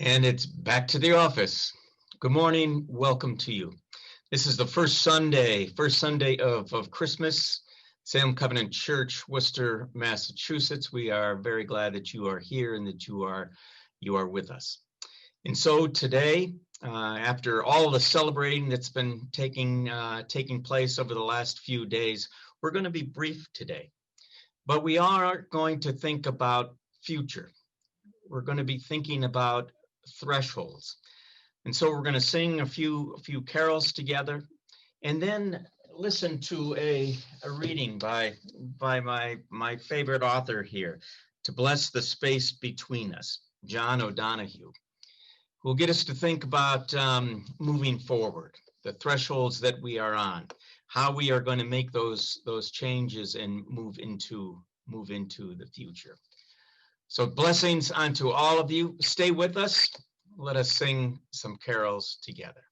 And it's back to the office. Good morning. Welcome to you. This is the first Sunday of Christmas, Salem Covenant Church, Worcester, Massachusetts. We are very glad that you are here and that you are with us. And so today, after all the celebrating that's been taking place over the last few days, we're going to be brief today. But we are going to think about future. We're going to be thinking about thresholds. And so we're going to sing a few carols together and then listen to a reading by my favorite author here, To Bless the Space Between Us, John O'Donohue, who will get us to think about moving forward, the thresholds that we are on, how we are going to make those changes and move into the future. So blessings unto all of you. Stay with us. Let us sing some carols together.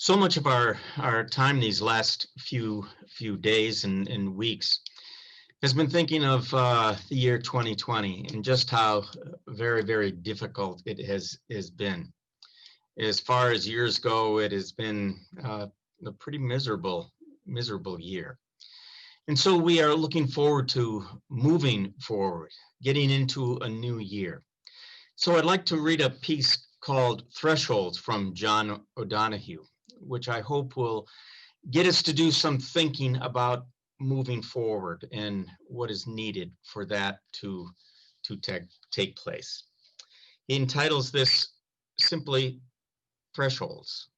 So much of our time these last few days and weeks has been thinking of the year 2020 and just how very difficult it has been. As far as years go, it has been a pretty miserable year. And so we are looking forward to moving forward, getting into a new year. So I'd like to read a piece called Thresholds from John O'Donohue, which I hope will get us to do some thinking about moving forward and what is needed for that to take place. He entitles this simply Thresholds.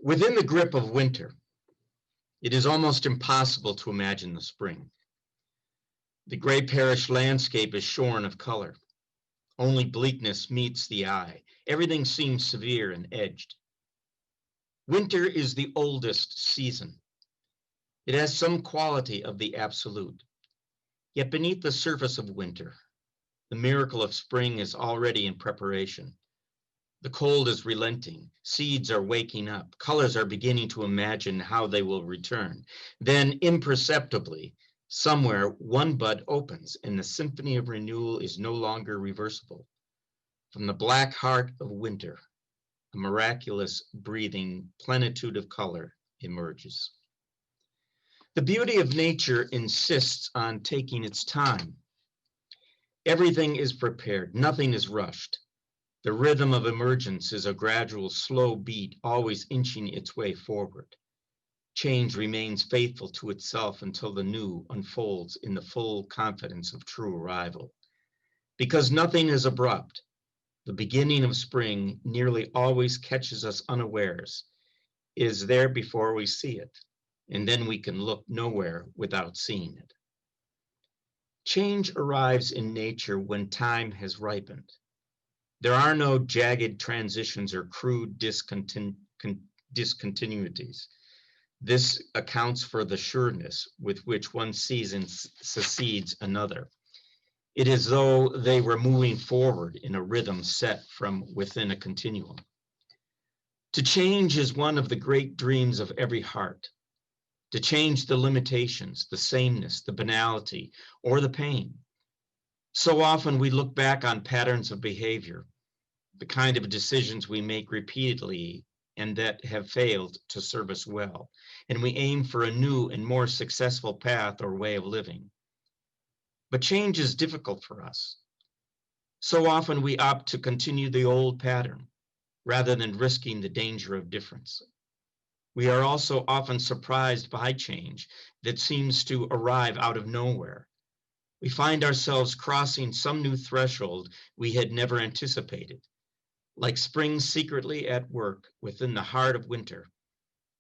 Within the grip of winter, it is almost impossible to imagine the spring. The gray parish landscape is shorn of color. Only bleakness meets the eye. Everything seems severe and edged. Winter is the oldest season. It has some quality of the absolute. Yet beneath the surface of winter, the miracle of spring is already in preparation. The cold is relenting. Seeds are waking up. Colors are beginning to imagine how they will return. Then, imperceptibly, somewhere one bud opens and the symphony of renewal is no longer reversible. From the black heart of winter, a miraculous breathing plenitude of color emerges. The beauty of nature insists on taking its time. Everything is prepared, nothing is rushed. The rhythm of emergence is a gradual, slow beat, always inching its way forward. Change remains faithful to itself until the new unfolds in the full confidence of true arrival. Because nothing is abrupt, the beginning of spring nearly always catches us unawares. It is there before we see it, and then we can look nowhere without seeing it. Change arrives in nature when time has ripened. There are no jagged transitions or crude discontinuities. This accounts for the sureness with which one season succeeds another. It is as though they were moving forward in a rhythm set from within a continuum. To change is one of the great dreams of every heart. To change the limitations, the sameness, the banality, or the pain. So often we look back on patterns of behavior, the kind of decisions we make repeatedly and that have failed to serve us well, and we aim for a new and more successful path or way of living. But change is difficult for us. So often we opt to continue the old pattern rather than risking the danger of difference. We are also often surprised by change that seems to arrive out of nowhere. We find ourselves crossing some new threshold we had never anticipated. Like spring secretly at work within the heart of winter,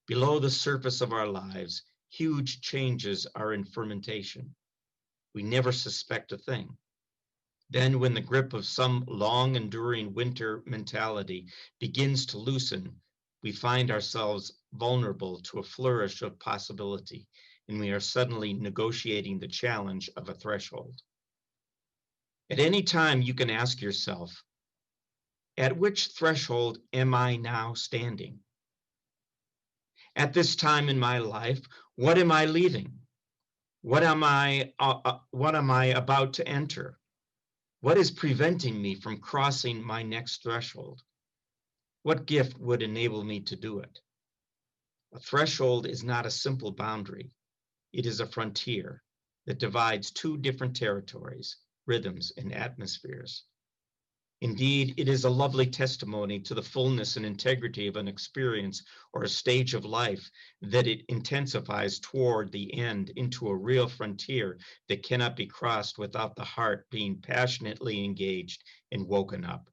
below the surface of our lives, huge changes are in fermentation. We never suspect a thing. Then when the grip of some long-enduring winter mentality begins to loosen, we find ourselves vulnerable to a flourish of possibility, and we are suddenly negotiating the challenge of a threshold. At any time, you can ask yourself, at which threshold am I now standing? At this time in my life, what am I leaving? What am I about to enter? What is preventing me from crossing my next threshold? What gift would enable me to do it? A threshold is not a simple boundary. It is a frontier that divides two different territories, rhythms, and atmospheres. Indeed, it is a lovely testimony to the fullness and integrity of an experience or a stage of life that it intensifies toward the end into a real frontier that cannot be crossed without the heart being passionately engaged and woken up.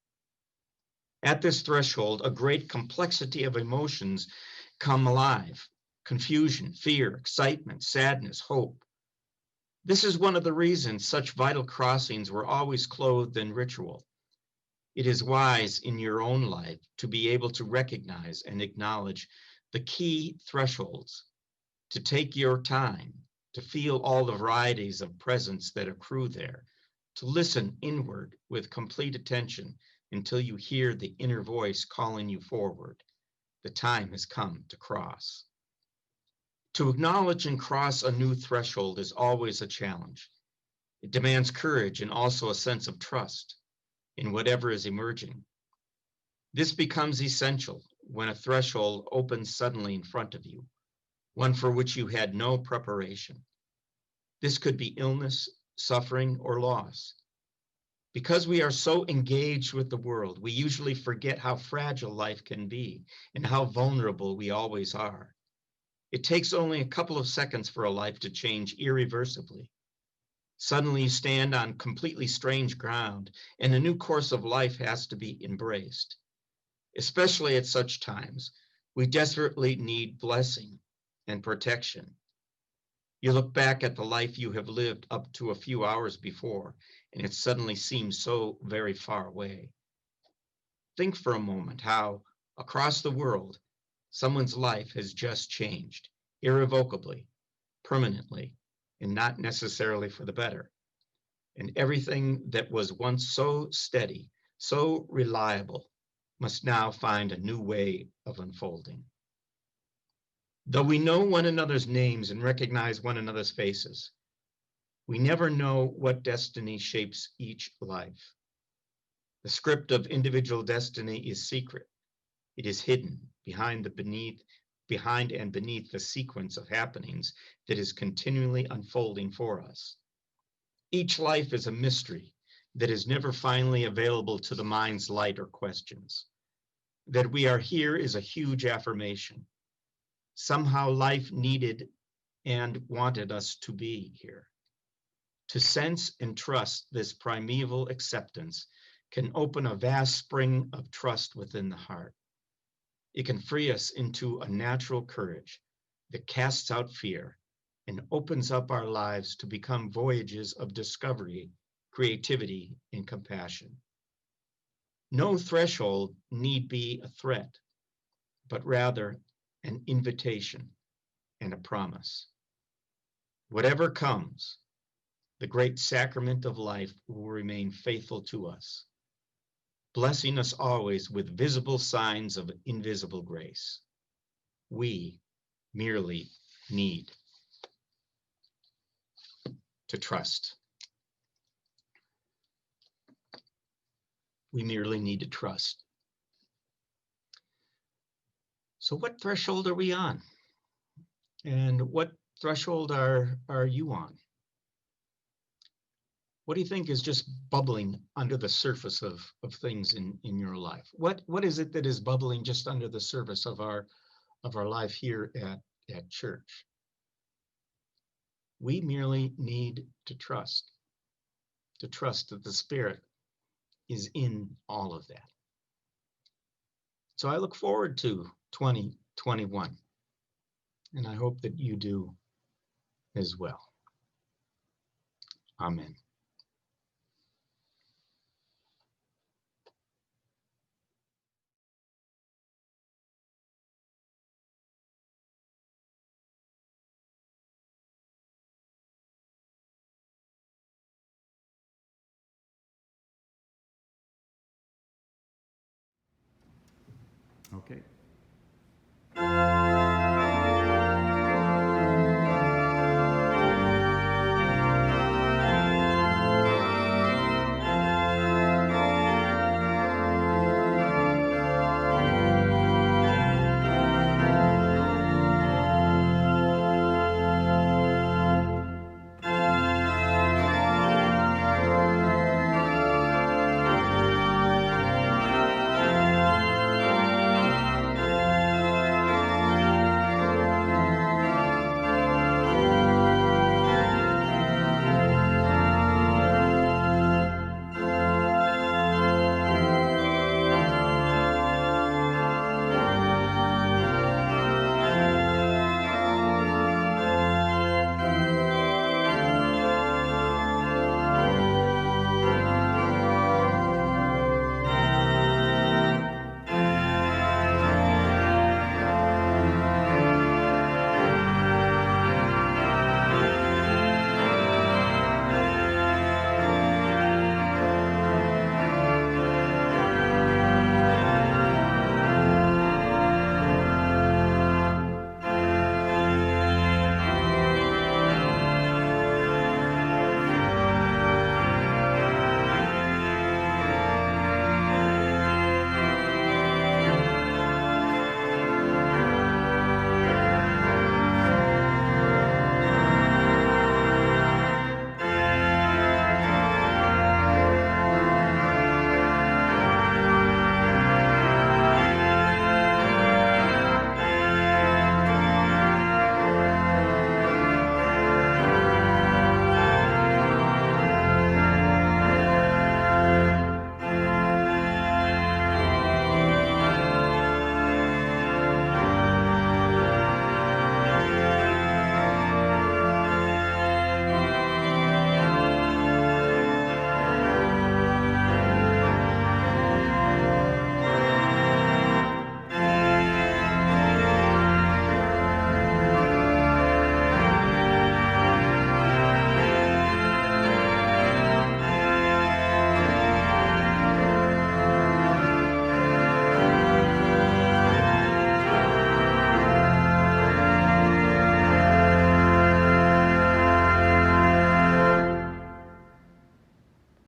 At this threshold, a great complexity of emotions come alive: confusion, fear, excitement, sadness, hope. This is one of the reasons such vital crossings were always clothed in ritual. It is wise in your own life to be able to recognize and acknowledge the key thresholds, to take your time, to feel all the varieties of presence that accrue there, to listen inward with complete attention until you hear the inner voice calling you forward. The time has come to cross. To acknowledge and cross a new threshold is always a challenge. It demands courage and also a sense of trust in whatever is emerging. This becomes essential when a threshold opens suddenly in front of you, one for which you had no preparation. This could be illness, suffering, or loss. Because we are so engaged with the world, we usually forget how fragile life can be and how vulnerable we always are. It takes only a couple of seconds for a life to change irreversibly. Suddenly you stand on completely strange ground, and a new course of life has to be embraced. Especially at such times, we desperately need blessing and protection. You look back at the life you have lived up to a few hours before, and it suddenly seems so very far away. Think for a moment how, across the world, someone's life has just changed, irrevocably, permanently, and not necessarily for the better. And everything that was once so steady, so reliable, must now find a new way of unfolding. Though we know one another's names and recognize one another's faces, we never know what destiny shapes each life. The script of individual destiny is secret. It is hidden behind and beneath the sequence of happenings that is continually unfolding for us. Each life is a mystery that is never finally available to the mind's light or questions. That we are here is a huge affirmation. Somehow life needed and wanted us to be here. To sense and trust this primeval acceptance can open a vast spring of trust within the heart. It can free us into a natural courage that casts out fear and opens up our lives to become voyages of discovery, creativity, and compassion. No threshold need be a threat, but rather an invitation and a promise. Whatever comes, the great sacrament of life will remain faithful to us, blessing us always with visible signs of invisible grace. We merely need to trust. We merely need to trust. So what threshold are we on? And what threshold are you on? What do you think is just bubbling under the surface of things in your life? What is it that is bubbling just under the surface of our life here at church? We merely need to trust that the Spirit is in all of that. So I look forward to 2021, and I hope that you do as well. Amen. Okay.